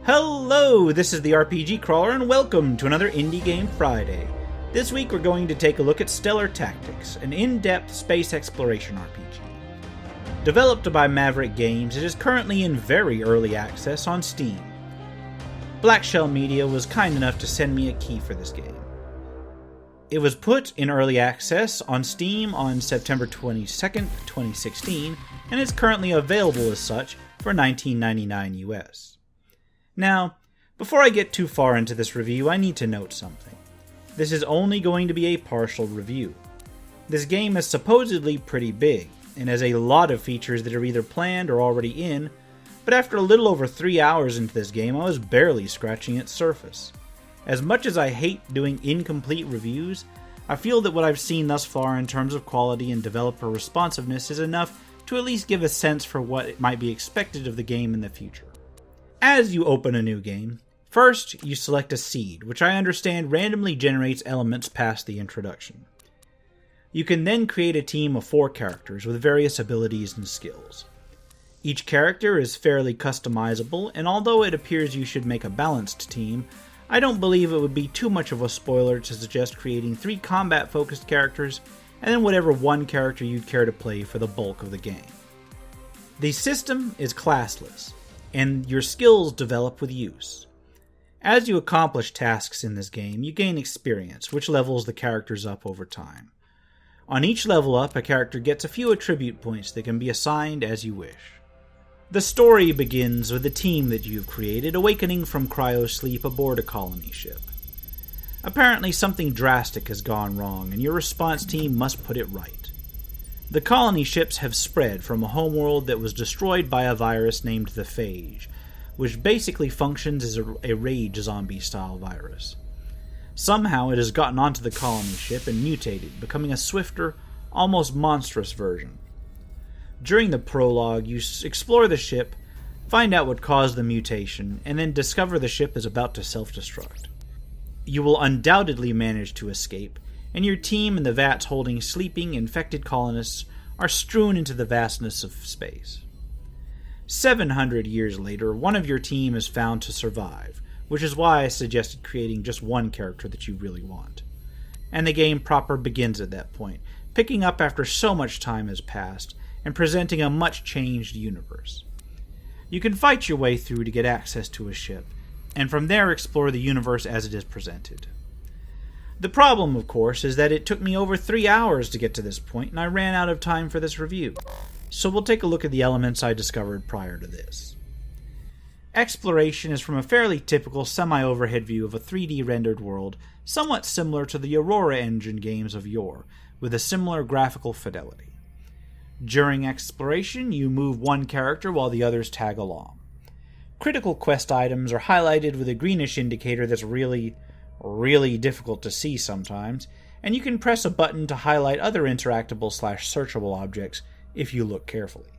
Hello, this is the RPG Crawler, and welcome to another Indie Game Friday. This week we're going to take a look at Stellar Tactics, an in-depth space exploration RPG. Developed by Maverick Games, it is currently in very early access on Steam. Black Shell Media was kind enough to send me a key for this game. It was put in early access on Steam on September 22nd, 2016, and is currently available as such for $19.99 US. Now, before I get too far into this review, I need to note something. This is only going to be a partial review. This game is supposedly pretty big, and has a lot of features that are either planned or already in, but after a little over 3 hours into this game, I was barely scratching its surface. As much as I hate doing incomplete reviews, I feel that what I've seen thus far in terms of quality and developer responsiveness is enough to at least give a sense for what might be expected of the game in the future. As you open a new game, first you select a seed, which I understand randomly generates elements past the introduction. You can then create a team of 4 characters with various abilities and skills. Each character is fairly customizable, and although it appears you should make a balanced team, I don't believe it would be too much of a spoiler to suggest creating 3 combat-focused characters, and then whatever one character you'd care to play for the bulk of the game. The system is classless, and your skills develop with use. As you accomplish tasks in this game, you gain experience, which levels the characters up over time. On each level up, a character gets a few attribute points that can be assigned as you wish. The story begins with the team that you've created awakening from cryosleep aboard a colony ship. Apparently something drastic has gone wrong, and your response team must put it right. The colony ships have spread from a homeworld that was destroyed by a virus named the Phage, which basically functions as a rage zombie-style virus. Somehow it has gotten onto the colony ship and mutated, becoming a swifter, almost monstrous version. During the prologue, you explore the ship, find out what caused the mutation, and then discover the ship is about to self-destruct. You will undoubtedly manage to escape, and your team and the vats holding sleeping, infected colonists are strewn into the vastness of space. 700 years later, one of your team is found to survive, which is why I suggested creating just one character that you really want. And the game proper begins at that point, picking up after so much time has passed, and presenting a much-changed universe. You can fight your way through to get access to a ship, and from there explore the universe as it is presented. The problem, of course, is that it took me over 3 hours to get to this point, and I ran out of time for this review. So we'll take a look at the elements I discovered prior to this. Exploration is from a fairly typical semi-overhead view of a 3D rendered world, somewhat similar to the Aurora Engine games of yore, with a similar graphical fidelity. During exploration, you move one character while the others tag along. Critical quest items are highlighted with a greenish indicator that's really difficult to see sometimes, and you can press a button to highlight other interactable/searchable objects if you look carefully.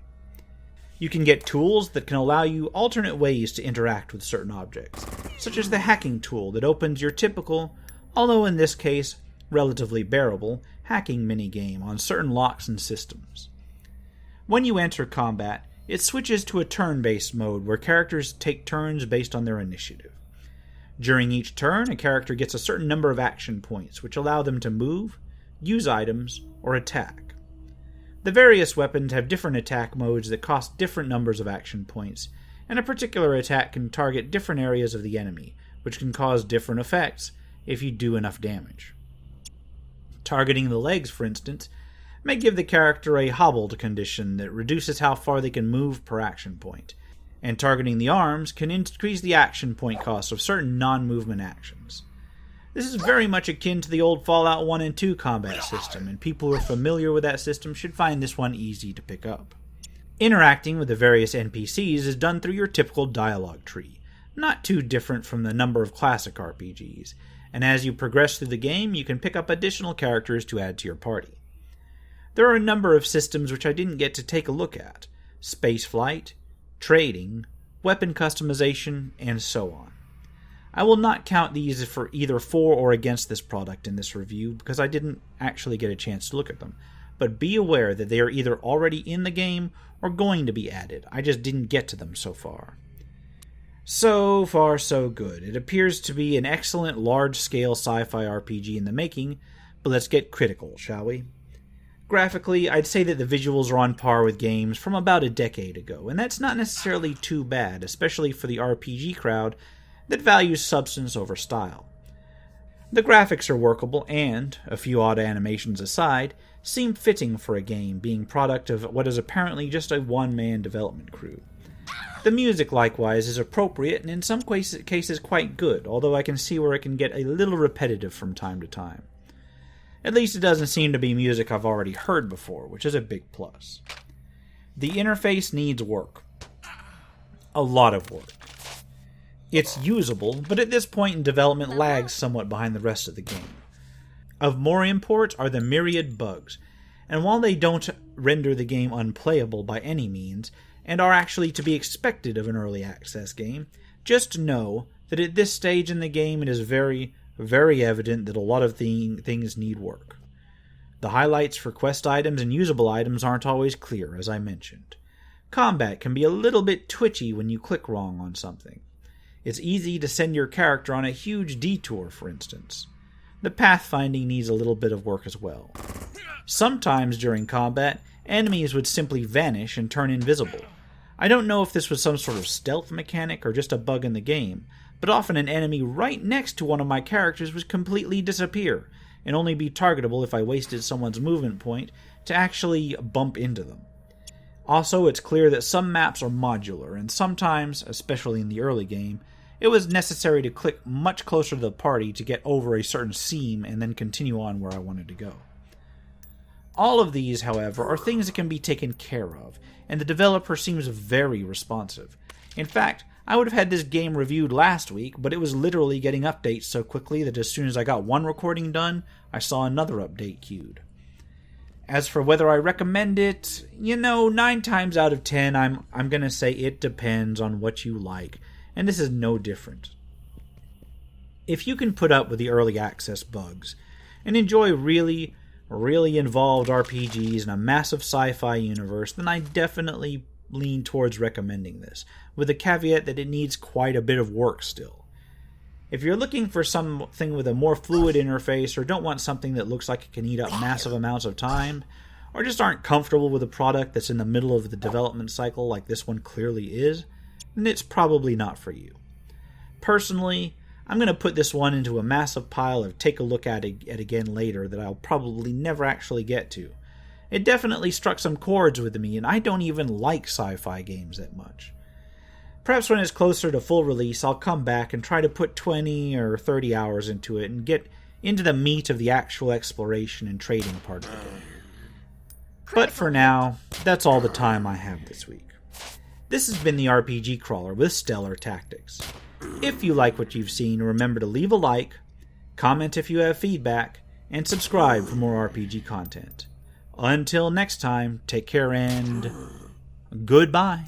You can get tools that can allow you alternate ways to interact with certain objects, such as the hacking tool that opens your typical, although in this case relatively bearable, hacking minigame on certain locks and systems. When you enter combat, it switches to a turn-based mode where characters take turns based on their initiative. During each turn, a character gets a certain number of action points, which allow them to move, use items, or attack. The various weapons have different attack modes that cost different numbers of action points, and a particular attack can target different areas of the enemy, which can cause different effects if you do enough damage. Targeting the legs, for instance, may give the character a hobbled condition that reduces how far they can move per action point, and targeting the arms can increase the action point cost of certain non-movement actions. This is very much akin to the old Fallout 1 and 2 combat system, and people who are familiar with that system should find this one easy to pick up. Interacting with the various NPCs is done through your typical dialogue tree, not too different from the number of classic RPGs, and as you progress through the game, you can pick up additional characters to add to your party. There are a number of systems which I didn't get to take a look at: spaceflight, trading, weapon customization, and so on. I will not count these for either for or against this product in this review because I didn't actually get a chance to look at them, but be aware that they are either already in the game or going to be added. I just didn't get to them so far. So far, so good. It appears to be an excellent large-scale sci-fi RPG in the making, but let's get critical, shall we? Graphically, I'd say that the visuals are on par with games from about a decade ago, and that's not necessarily too bad, especially for the RPG crowd that values substance over style. The graphics are workable and, a few odd animations aside, seem fitting for a game being product of what is apparently just a one-man development crew. The music, likewise, is appropriate and in some cases quite good, although I can see where it can get a little repetitive from time to time. At least it doesn't seem to be music I've already heard before, which is a big plus. The interface needs work. A lot of work. It's usable, but at this point in development lags somewhat behind the rest of the game. Of more import are the myriad bugs, and while they don't render the game unplayable by any means, and are actually to be expected of an early access game, just know that at this stage in the game it is very, very evident that a lot of things need work. The highlights for quest items and usable items aren't always clear, as I mentioned. Combat can be a little bit twitchy when you click wrong on something. It's easy to send your character on a huge detour, for instance. The pathfinding needs a little bit of work as well. Sometimes during combat, enemies would simply vanish and turn invisible. I don't know if this was some sort of stealth mechanic or just a bug in the game, but often an enemy right next to one of my characters would completely disappear, and only be targetable if I wasted someone's movement point to actually bump into them. Also, it's clear that some maps are modular, and sometimes, especially in the early game, it was necessary to click much closer to the party to get over a certain seam and then continue on where I wanted to go. All of these, however, are things that can be taken care of, and the developer seems very responsive. In fact, I would have had this game reviewed last week, but it was literally getting updates so quickly that as soon as I got one recording done, I saw another update queued. As for whether I recommend it, 9 times out of 10, I'm gonna say it depends on what you like, and this is no different. If you can put up with the early access bugs, and enjoy really involved RPGs in a massive sci-fi universe, then I definitely lean towards recommending this, with the caveat that it needs quite a bit of work still. If you're looking for something with a more fluid interface, or don't want something that looks like it can eat up massive amounts of time, or just aren't comfortable with a product that's in the middle of the development cycle like this one clearly is, then it's probably not for you. Personally, I'm going to put this one into a massive pile of take a look at it again later that I'll probably never actually get to. It definitely struck some chords with me, and I don't even like sci-fi games that much. Perhaps when it's closer to full release, I'll come back and try to put 20 or 30 hours into it and get into the meat of the actual exploration and trading part of the game. But for now, that's all the time I have this week. This has been the RPG Crawler with Stellar Tactics. If you like what you've seen, remember to leave a like, comment if you have feedback, and subscribe for more RPG content. Until next time, take care and goodbye.